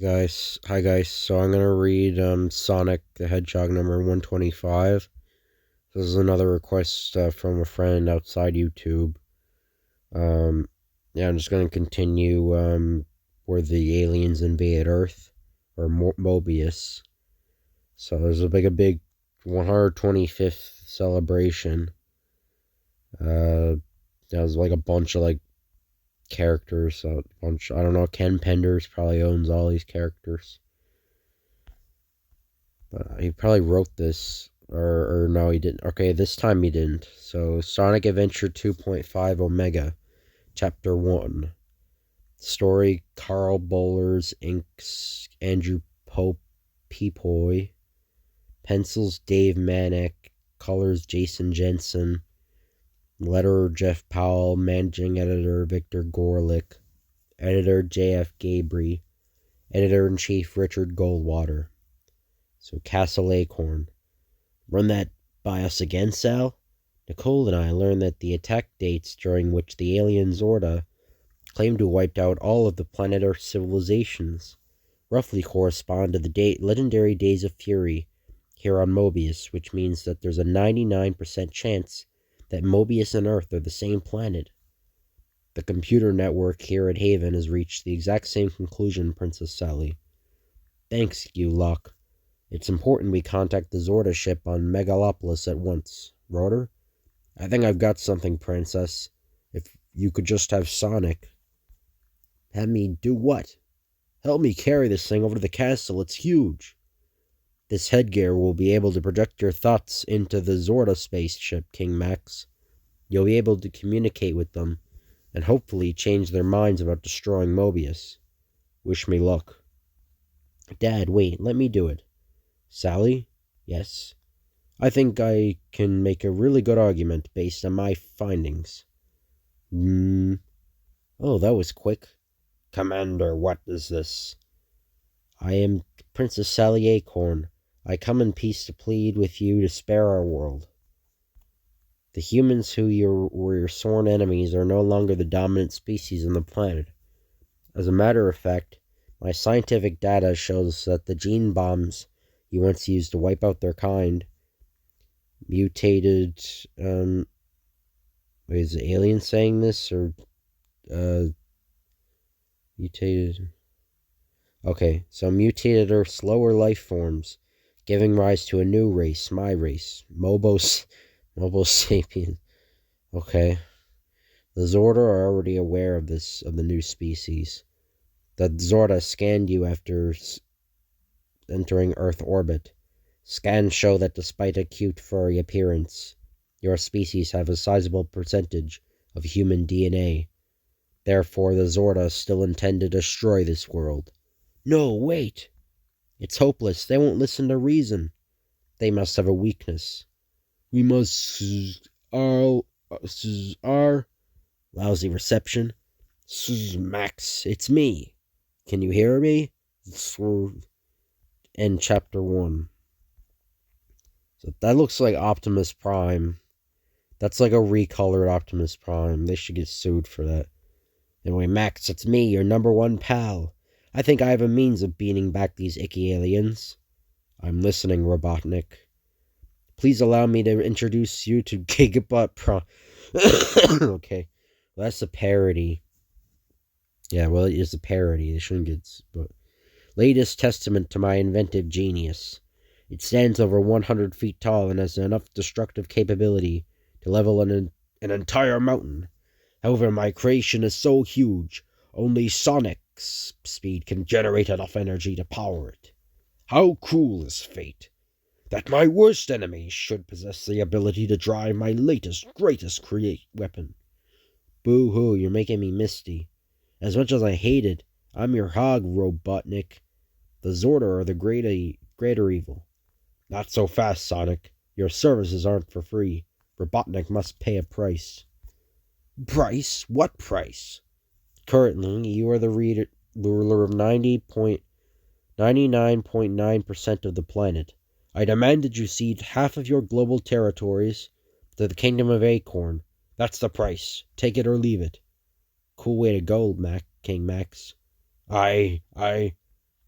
Hi guys. So I'm gonna read Sonic the Hedgehog number 125. This is another request from a friend outside YouTube. Um, yeah, I'm just gonna continue where the aliens invade Earth, or Mobius. So there's a big 125th celebration. There's like a bunch of like characters. I don't know. Ken Penders probably owns all these characters. But he probably wrote this, or no, he didn't. Okay, this time he didn't. So, Sonic Adventure 2.5 Omega, Chapter 1. Story Carl Bowlers, inks Andrew Pope, Peepoy. Pencils Dave Manek, colors Jason Jensen. Letterer Jeff Powell, managing editor Victor Gorlick. Editor J.F. Gabry. Editor in chief Richard Goldwater. So, Castle Acorn. Run that by us again, Sal? Nicole and I learned that the attack dates during which the alien Zorda claimed to have wiped out all of the planet Earth civilizations roughly correspond to the legendary Days of Fury here on Mobius, which means that there's a 99% chance that Mobius and Earth are the same planet. The computer network here at Haven has reached the exact same conclusion, Princess Sally. Thanks, you Luck. It's important we contact the Zorda ship on Megalopolis at once. Rotor? I think I've got something, Princess. If you could just have Sonic. Have me do what? Help me carry this thing over to the castle. It's huge. This headgear will be able to project your thoughts into the Zorda spaceship, King Max. You'll be able to communicate with them, and hopefully change their minds about destroying Mobius. Wish me luck. Dad, wait, let me do it. Sally? Yes. I think I can make a really good argument based on my findings. Oh, that was quick. Commander, what is this? I am Princess Sally Acorn. I come in peace to plead with you to spare our world. The humans who were your sworn enemies are no longer the dominant species on the planet. As a matter of fact, my scientific data shows that the gene bombs you once used to wipe out their kind mutated, is the alien saying this, or, mutated, okay, so mutated Earth's lower life forms, giving rise to a new race, my race, Mobo sapien, okay. The Zorda are already aware of the new species. The Zorda scanned you after entering Earth orbit. Scans show that despite a cute furry appearance, your species have a sizable percentage of human DNA. Therefore, the Zorda still intend to destroy this world. No, wait! It's hopeless. They won't listen to reason. They must have a weakness. We must... our... Lousy reception. Max, it's me. Can you hear me? End chapter 1. So that looks like Optimus Prime. That's like a recolored Optimus Prime. They should get sued for that. Anyway, Max, it's me, your number one pal. I think I have a means of beating back these icky aliens. I'm listening, Robotnik. Please allow me to introduce you to Gigabot Pro... Okay. Well, that's a parody. Yeah, well, it is a parody. They shouldn't get... But latest testament to my inventive genius. It stands over 100 feet tall and has enough destructive capability to level an entire mountain. However, my creation is so huge, only Sonic's speed can generate enough energy to power it. How cruel is fate, that my worst enemy should possess the ability to drive my latest, greatest weapon. Boo-hoo, you're making me misty. As much as I hate it, I'm your hog, Robotnik. The Zorda are the greater evil. Not so fast, Sonic. Your services aren't for free. Robotnik must pay a price. Price? What price? Currently, you are the ruler of 99.9% of the planet. I demand that you cede half of your global territories to the Kingdom of Acorn. That's the price. Take it or leave it. Cool way to go, King Max. I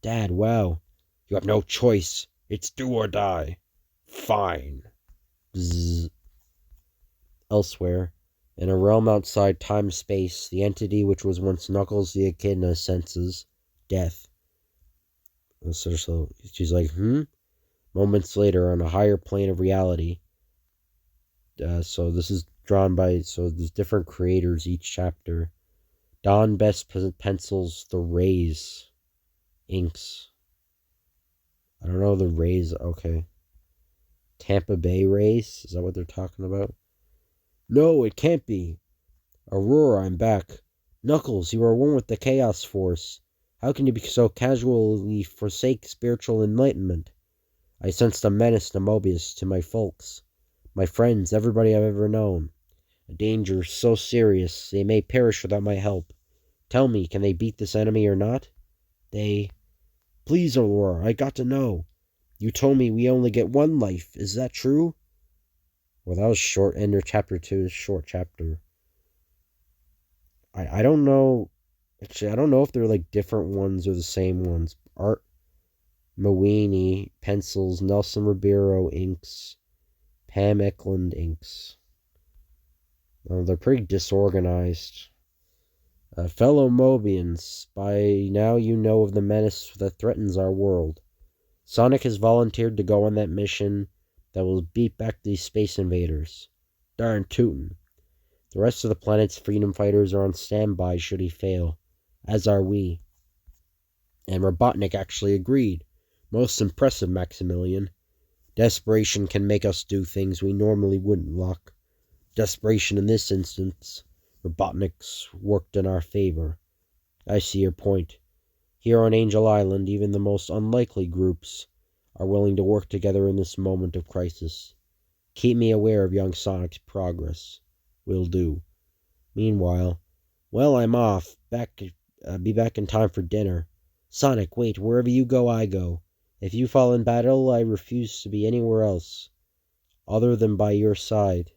Dad, wow. You have no choice. It's do or die. Fine. Bzzz. Elsewhere, in a realm outside time-space, the entity which was once Knuckles the Echidna senses death. So she's like, Moments later, on a higher plane of reality. So this is drawn by, so there's different creators each chapter. Don Best pencils the Rays inks. I don't know the Rays. Okay. Tampa Bay Rays? Is that what they're talking about? No, it can't be. Aurora, I'm back. Knuckles, you are one with the Chaos Force. How can you so casually forsake spiritual enlightenment? I sensed a menace to Mobius, to my folks. My friends, everybody I've ever known. A danger so serious, they may perish without my help. Tell me, can they beat this enemy or not? Please, Aurora, I got to know. You told me we only get one life. Is that true? Well, that was short. End of chapter 2 is short chapter. I don't know. Actually, I don't know if they're like different ones or the same ones. Art Mawini pencils, Nelson Ribeiro inks, Pam Eklund inks. They're pretty disorganized. Fellow Mobians, by now you know of the menace that threatens our world. Sonic has volunteered to go on that mission that will beat back these space invaders. Darn tootin'. The rest of the planet's freedom fighters are on standby should he fail, as are we. And Robotnik actually agreed. Most impressive, Maximilian. Desperation can make us do things we normally wouldn't, Locke. Desperation in this instance, Robotnik's worked in our favor. I see your point. Here on Angel Island, even the most unlikely groups are willing to work together in this moment of crisis. Keep me aware of young Sonic's progress. Will do. Meanwhile, well, I'm off. Be back in time for dinner. Sonic, wait, wherever you go, I go. If you fall in battle, I refuse to be anywhere else, other than by your side.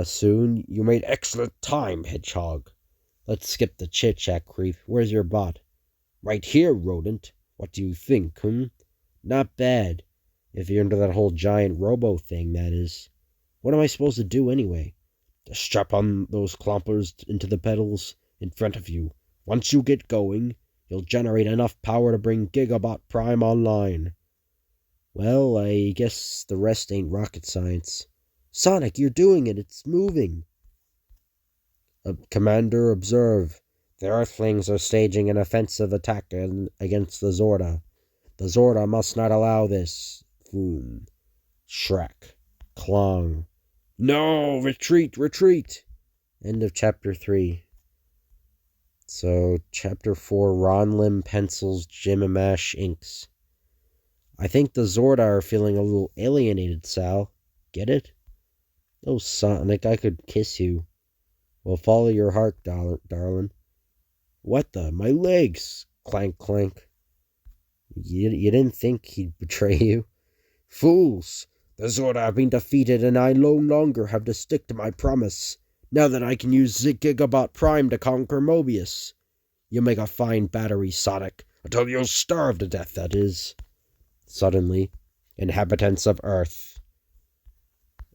Soon, you made excellent time, Hedgehog. Let's skip the chit-chat, creep. Where's your bot? Right here, rodent. What do you think, Not bad. If you're into that whole giant robo thing, that is. What am I supposed to do anyway? Just strap on those clompers into the pedals in front of you. Once you get going, you'll generate enough power to bring Gigabot Prime online. Well, I guess the rest ain't rocket science. Sonic, you're doing it. It's moving. Commander, observe. The Earthlings are staging an offensive attack against the Zorda. The Zorda must not allow this. Boom. Shrek. Clong. No! Retreat! Retreat! End of chapter 3. So, chapter 4, Ron Lim pencils, Jim and Mash inks. I think the Zorda are feeling a little alienated, Sal. Get it? Oh, Sonic, I could kiss you. Well, follow your heart, darling. What the? My legs! Clank, clank. You didn't think he'd betray you? Fools! The Zorda have been defeated, and I no longer have to stick to my promise. Now that I can use Gigabot Prime to conquer Mobius. You make a fine battery, Sonic, until you'll starve to death, that is. Suddenly, inhabitants of Earth.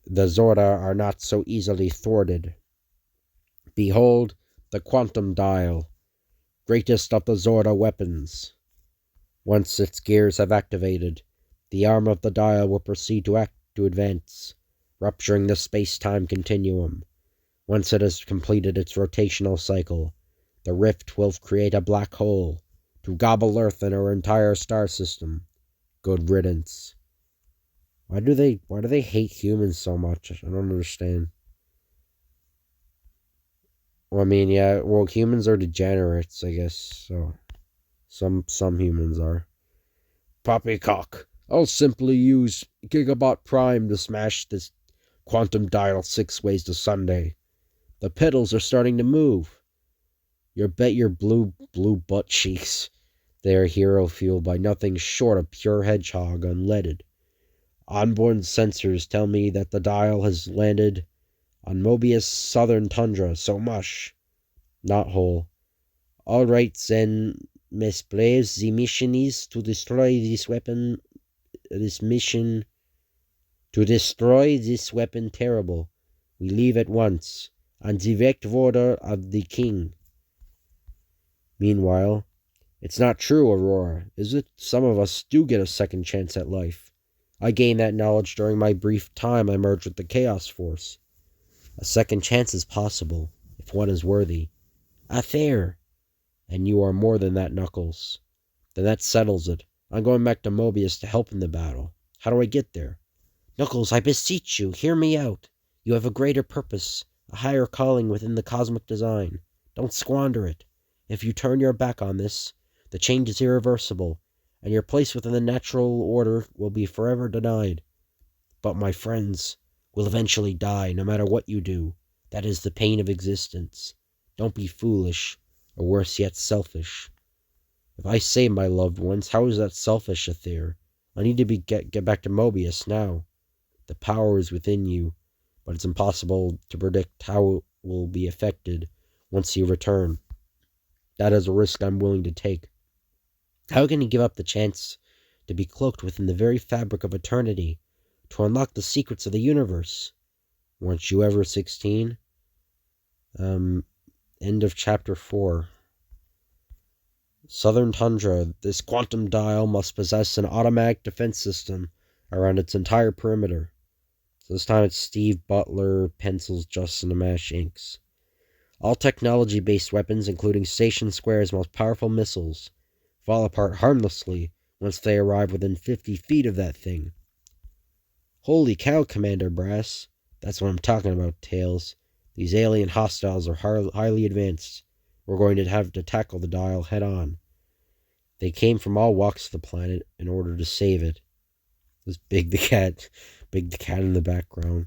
The Zorda are not so easily thwarted. Behold, the Quantum Dial, greatest of the Zorda weapons. Once its gears have activated, the arm of the dial will proceed to advance, rupturing the space-time continuum. Once it has completed its rotational cycle, the rift will create a black hole to gobble Earth and our entire star system. Good riddance. Why do they hate humans so much? I don't understand. Well, I mean, yeah, well, humans are degenerates, I guess, so some humans are. Poppycock, I'll simply use Gigabot Prime to smash this quantum dial 6 ways to Sunday. The pedals are starting to move. You bet your blue butt cheeks they are hero fueled by nothing short of pure Hedgehog unleaded. Onboard sensors tell me that the dial has landed on Mobius' southern tundra, so mush. Not whole. All right, Zen misplace. The mission is to destroy this weapon. This mission to destroy this weapon terrible. We leave at once, on direct order of the king. Meanwhile, it's not true, Aurora, is it? Some of us do get a second chance at life. I gained that knowledge during my brief time I merged with the Chaos Force. A second chance is possible, if one is worthy. Ah, there! And you are more than that, Knuckles. Then that settles it. I'm going back to Mobius to help in the battle. How do I get there? Knuckles, I beseech you, hear me out. You have a greater purpose, a higher calling within the cosmic design. Don't squander it. If you turn your back on this, the change is irreversible, and your place within the natural order will be forever denied. But my friends will eventually die, no matter what you do. That is the pain of existence. Don't be foolish, or worse yet, selfish. If I save my loved ones, how is that selfish, Aether? I need to get back to Mobius now. The power is within you, but it's impossible to predict how it will be affected once you return. That is a risk I'm willing to take. How can you give up the chance to be cloaked within the very fabric of eternity, to unlock the secrets of the universe? Weren't you ever 16? End of chapter 4. Southern Tundra. This quantum dial must possess an automatic defense system around its entire perimeter. So this time it's Steve Butler, pencils, Justin Amash inks. All technology-based weapons, including Station Square's most powerful missiles, fall apart harmlessly once they arrive within 50 feet of that thing. Holy cow, Commander Brass. That's what I'm talking about, Tails. These alien hostiles are highly advanced. We're going to have to tackle the dial head-on. They came from all walks of the planet in order to save it. There's Big the Cat in the background.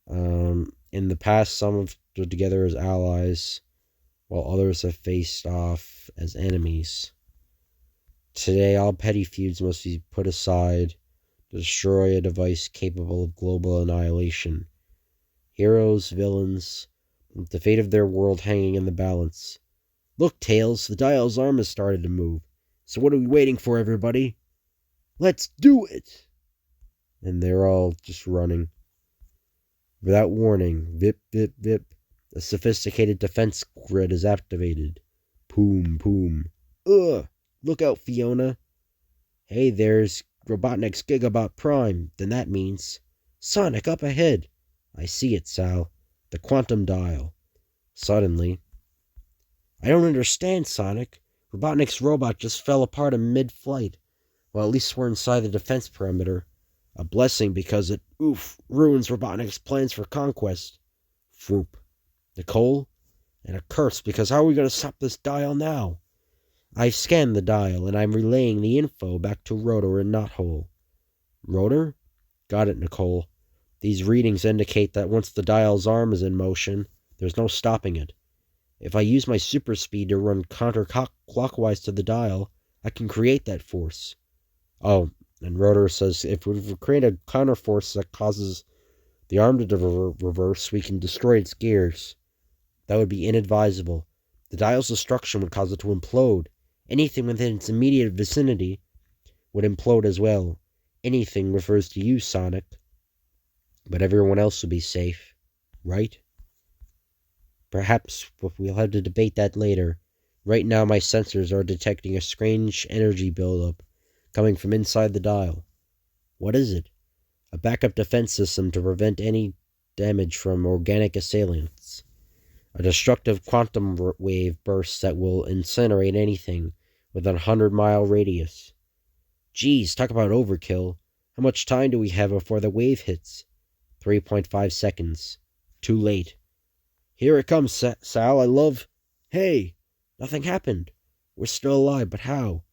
In the past, some have stood together as allies, while others have faced off as enemies. Today, all petty feuds must be put aside to destroy a device capable of global annihilation. Heroes, villains, with the fate of their world hanging in the balance. Look, Tails, the dial's arm has started to move. So what are we waiting for, everybody? Let's do it! And they're all just running. Without warning, vip, vip, vip, a sophisticated defense grid is activated. Poom, poom. Ugh! Look out, Fiona. Hey, there's Robotnik's Gigabot Prime. Then that means... Sonic, up ahead. I see it, Sal. The quantum dial. Suddenly... I don't understand, Sonic. Robotnik's robot just fell apart in mid-flight. Well, at least we're inside the defense perimeter. A blessing because it, ruins Robotnik's plans for conquest. Foop. Nicole? And a curse because how are we going to stop this dial now? I've scanned the dial and I'm relaying the info back to Rotor and Knothole. Rotor? Got it, Nicole. These readings indicate that once the dial's arm is in motion, there's no stopping it. If I use my super speed to run counterclockwise to the dial, I can create that force. Oh, and Rotor says if we create a counterforce that causes the arm to reverse, we can destroy its gears. That would be inadvisable. The dial's destruction would cause it to implode. Anything within its immediate vicinity would implode as well. Anything refers to you, Sonic. But everyone else would be safe, right? Perhaps, but we'll have to debate that later. Right now my sensors are detecting a strange energy buildup coming from inside the dial. What is it? A backup defense system to prevent any damage from organic assailants. A destructive quantum wave burst that will incinerate anything within a 100-mile radius. Geez, talk about overkill. How much time do we have before the wave hits? 3.5 seconds. Too late. Here it comes, Sal. Hey! Nothing happened. We're still alive, but how?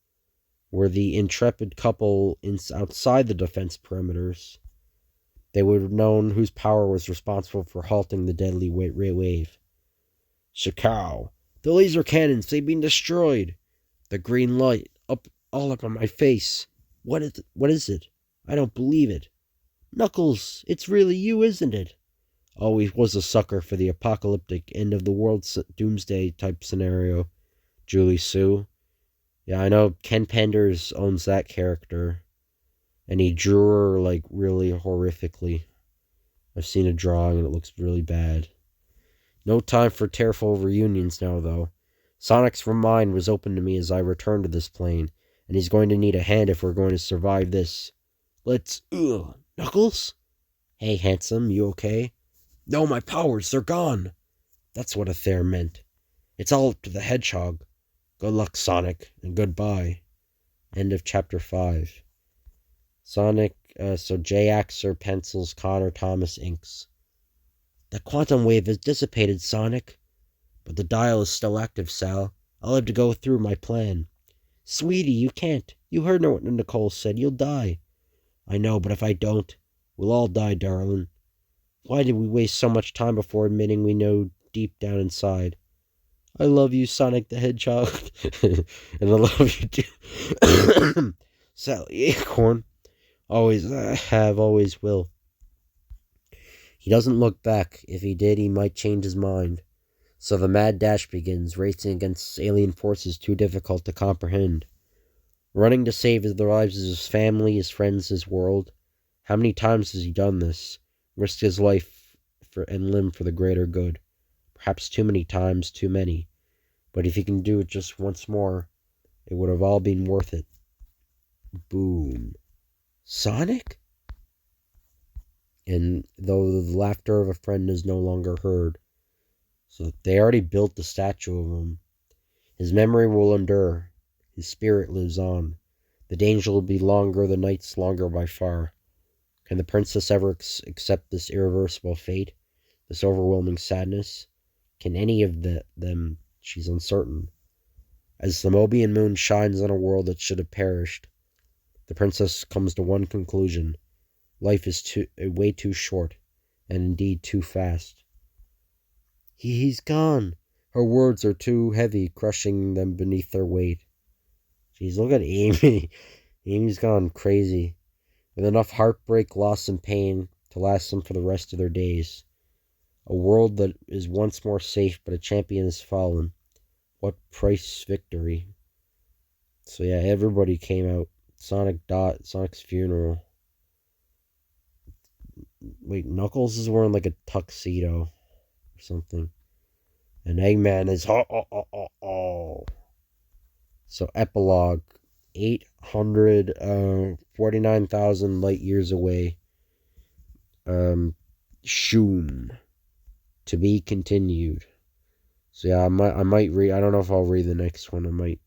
Were the intrepid couple outside the defense perimeters, they would have known whose power was responsible for halting the deadly wave. Shakao! The laser cannons, they've been destroyed! The green light, all up on my face. What is it? I don't believe it. Knuckles, it's really you, isn't it? Always was a sucker for the apocalyptic end of the world doomsday type scenario, Julie Sue. Yeah, I know Ken Penders owns that character, and he drew her like really horrifically. I've seen a drawing and it looks really bad. No time for tearful reunions now, though. Sonic's mind was open to me as I returned to this plane, and he's going to need a hand if we're going to survive this. Let's, Knuckles? Hey, handsome, you okay? No, my powers, they're gone. That's what a Thayer meant. It's all up to the Hedgehog. Good luck, Sonic, and goodbye. End of chapter 5. Sonic, J. Axer pencils, Connor Thomas inks. The quantum wave has dissipated, Sonic. But the dial is still active, Sal. I'll have to go through my plan. Sweetie, you can't. You heard what Nicole said. You'll die. I know, but if I don't, we'll all die, darling. Why did we waste so much time before admitting we know deep down inside? I love you, Sonic the Hedgehog. And I love you too. Sally Acorn. Always have, always will. He doesn't look back. If he did, he might change his mind. So the mad dash begins, racing against alien forces too difficult to comprehend. Running to save the lives of his family, his friends, his world. How many times has he done this? Risked his life and limb for the greater good. Perhaps too many times, too many. But if he can do it just once more, it would have all been worth it. Boom. Sonic? And though the laughter of a friend is no longer heard, so they already built the statue of him. His memory will endure. His spirit lives on. The danger will be longer, the nights longer by far. Can the princess ever accept this irreversible fate? This overwhelming sadness? Can any of them? She's uncertain. As the Mobian moon shines on a world that should have perished, the princess comes to one conclusion. Life is way too short, and indeed too fast. He's gone. Her words are too heavy, crushing them beneath their weight. Jeez, look at Amy. Amy's gone crazy. With enough heartbreak, loss, and pain to last them for the rest of their days. A world that is once more safe, but a champion has fallen. What price victory? So yeah, everybody came out. Sonic's funeral. Wait, Knuckles is wearing like a tuxedo or something. And Eggman is So epilogue. 849,000 light years away. Shoom. To be continued. So yeah, I might read. I don't know if I'll read the next one. I might.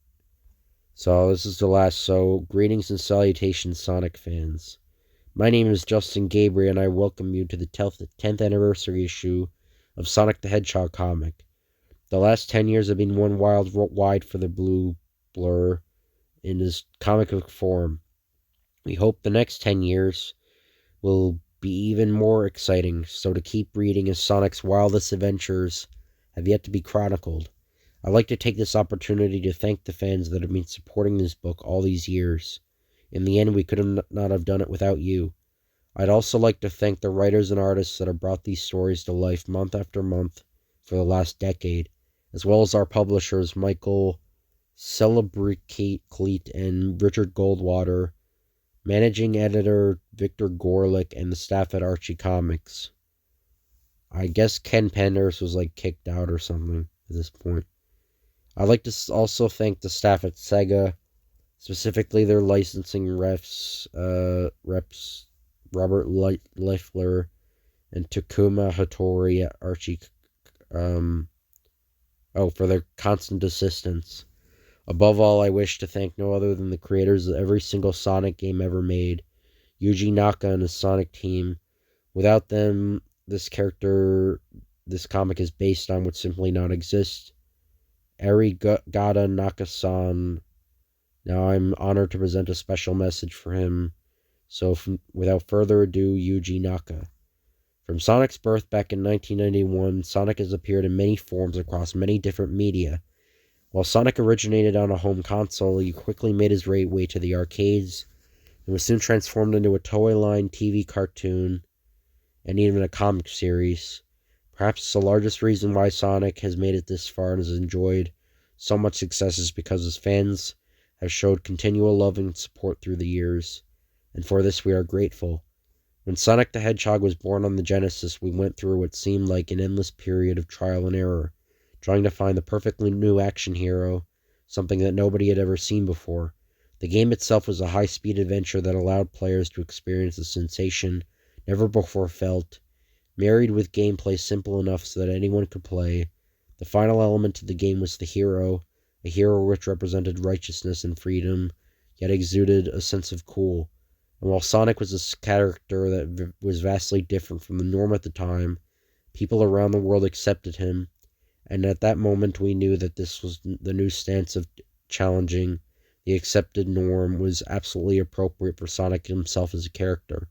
So this is the last. So greetings and salutations, Sonic fans. My name is Justin Gabriel, and I welcome you to the 10th anniversary issue of Sonic the Hedgehog comic. The last 10 years have been one wild ride for the blue blur in his comic book form. We hope the next 10 years will be even more exciting, so to keep reading as Sonic's wildest adventures have yet to be chronicled. I'd like to take this opportunity to thank the fans that have been supporting this book all these years. In the end, we could not have done it without you. I'd also like to thank the writers and artists that have brought these stories to life month after month for the last decade, as well as our publishers Michael Celebricate and Richard Goldwater, managing editor Victor Gorlick, and the staff at Archie Comics. I guess Ken Penders was like kicked out or something at this point. I'd like to also thank the staff at Sega, specifically their licensing reps Robert Leifler and Takuma Hattori at Archie, for their constant assistance. Above all, I wish to thank no other than the creators of every single Sonic game ever made, Yuji Naka and his Sonic team. Without them, this comic is based on would simply not exist. Arigata Nakasan. Now I'm honored to present a special message for him. So without further ado, Yuji Naka. From Sonic's birth back in 1991, Sonic has appeared in many forms across many different media. While Sonic originated on a home console, he quickly made his way to the arcades and was soon transformed into a toy line, TV cartoon, and even a comic series. Perhaps the largest reason why Sonic has made it this far and has enjoyed so much success is because his fans have showed continual love and support through the years, and for this we are grateful. When Sonic the Hedgehog was born on the Genesis, we went through what seemed like an endless period of trial and error, trying to find the perfectly new action hero, something that nobody had ever seen before. The game itself was a high-speed adventure that allowed players to experience a sensation never before felt, married with gameplay simple enough so that anyone could play. The final element of the game was the hero, a hero which represented righteousness and freedom, yet exuded a sense of cool. And while Sonic was a character that was vastly different from the norm at the time, people around the world accepted him, and at that moment we knew that this was the new stance of challenging the accepted norm was absolutely appropriate for Sonic himself as a character.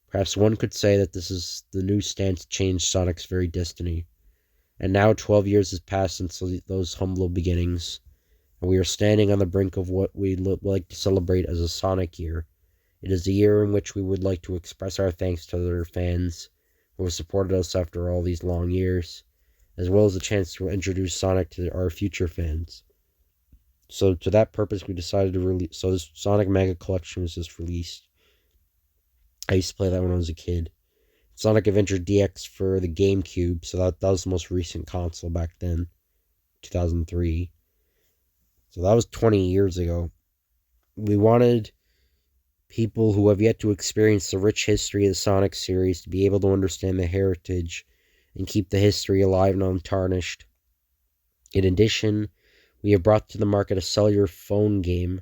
Perhaps one could say that this is the new stance changed Sonic's very destiny. And now 12 years has passed since those humble beginnings, and we are standing on the brink of what we'd like to celebrate as a Sonic year. It is a year in which we would like to express our thanks to their fans who have supported us after all these long years, as well as a chance to introduce Sonic to our future fans. So to that purpose, we decided to release. So this Sonic Mega Collection was just released. I used to play that when I was a kid. Sonic Adventure DX for the GameCube, so that was the most recent console back then, 2003. So that was 20 years ago. We wanted people who have yet to experience the rich history of the Sonic series to be able to understand the heritage and keep the history alive and untarnished. In addition, we have brought to the market a cellular phone game,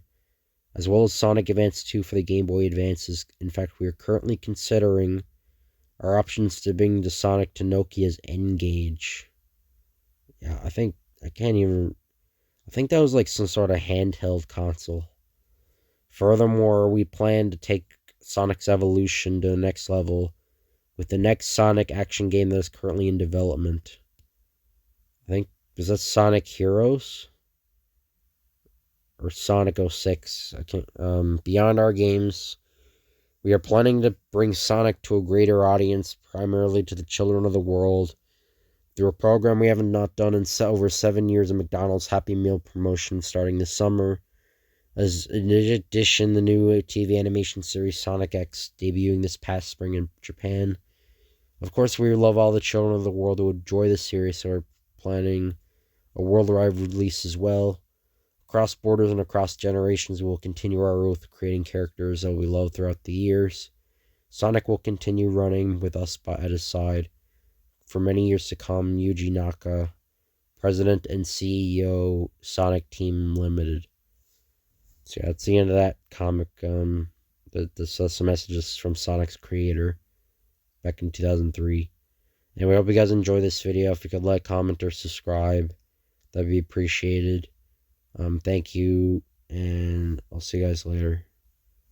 as well as Sonic Advance 2 for the Game Boy Advances. In fact, we are currently considering our options to bring the Sonic to Nokia's N-Gage. Yeah, I think that was like some sort of handheld console. Furthermore, we plan to take Sonic's evolution to the next level with the next Sonic action game that is currently in development. Is that Sonic Heroes? Or Sonic 06? Beyond our games, we are planning to bring Sonic to a greater audience, primarily to the children of the world, through a program we haven't not done in over 7 years of McDonald's Happy Meal promotion starting this summer. As in addition, the new TV animation series Sonic X debuting this past spring in Japan. Of course, we love all the children of the world who enjoy the series, so we're planning a worldwide release as well. Across borders and across generations, we will continue our oath of creating characters that we love throughout the years. Sonic will continue running with us at his side for many years to come. Yuji Naka, President and CEO, Sonic Team Limited. So yeah, that's the end of that comic. Some messages from Sonic's creator back in 2003. And we hope you guys enjoy this video. If you could like, comment, or subscribe, that'd be appreciated. Thank you, and I'll see you guys later.